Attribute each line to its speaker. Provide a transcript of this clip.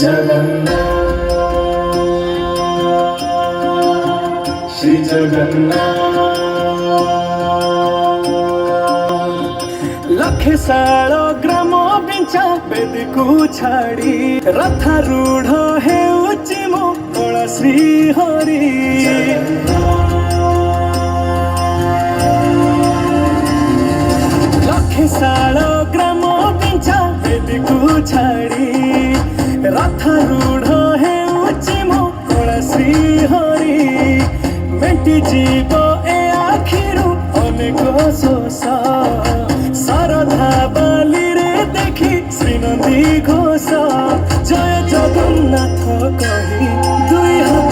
Speaker 1: जगन्नाथ श्री जगन्नाथ। लखे साल ग्राम बिंचा बेदी को छाड़ी रथारूढ़ हेउची मो कला श्री हरि। लखे साल ग्राम बिंचा बेदी को छाड़ी रथारूढ़ हेउची मो कला श्री हरि। मेटी जीव ए आखिरु अनेक शोष शारदा बाली रे देखी श्रीनंदी घोष। जय जगन्नाथ कही दुई हाथ